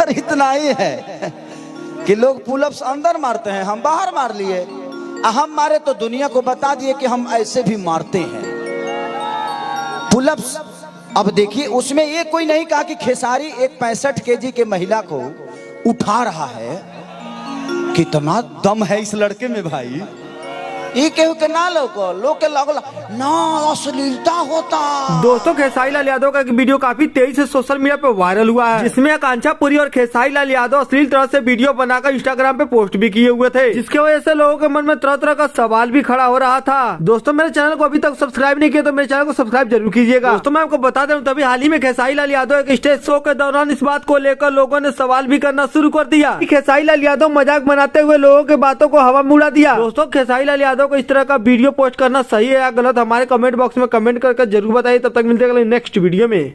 अंतर इतना ही है कि लोग पुलअप्स अंदर मारते हैं, हम बाहर मार लिए। हम मारे तो दुनिया को बता दिए कि हम ऐसे भी मारते हैं पुलअप्स। अब देखिए उसमें ये कोई नहीं कहा कि खेसारी एक 65 केजी के महिला को उठा रहा है। कितना दम है इस लड़के में भाई। ये केहू के ना लोग के लगला ना अश्लीलता होता। दोस्तों खेसारी लाल यादव का एक वीडियो काफी तेजी से सोशल मीडिया पे वायरल हुआ है, जिसमें आकांक्षा पुरी और खेसारी लाल यादव अश्लील तरह से वीडियो बनाकर इंस्टाग्राम पे पोस्ट भी किए हुए थे, जिसकी वजह से लोगों के मन में तरह तरह का सवाल भी खड़ा हो रहा था। दोस्तों मेरे चैनल को अभी तक सब्सक्राइब नहीं किया तो मेरे चैनल को सब्सक्राइब जरूर कीजिएगा। दोस्तों मैं आपको बता दूं तभी हाल ही में खेसारी लाल यादव एक स्टेज शो के दौरान इस बात को लेकर लोगों ने सवाल भी करना शुरू कर दिया कि खेसारी लाल यादव मजाक बनाते हुए लोगों के बातों को हवा में उड़ा दिया। दोस्तों खेसारी लाल यादव को इस तरह का वीडियो पोस्ट करना सही है या गलत, हमारे कमेंट बॉक्स में कमेंट करके जरूर बताइए। तब तक मिलते हैं अगले नेक्स्ट वीडियो में।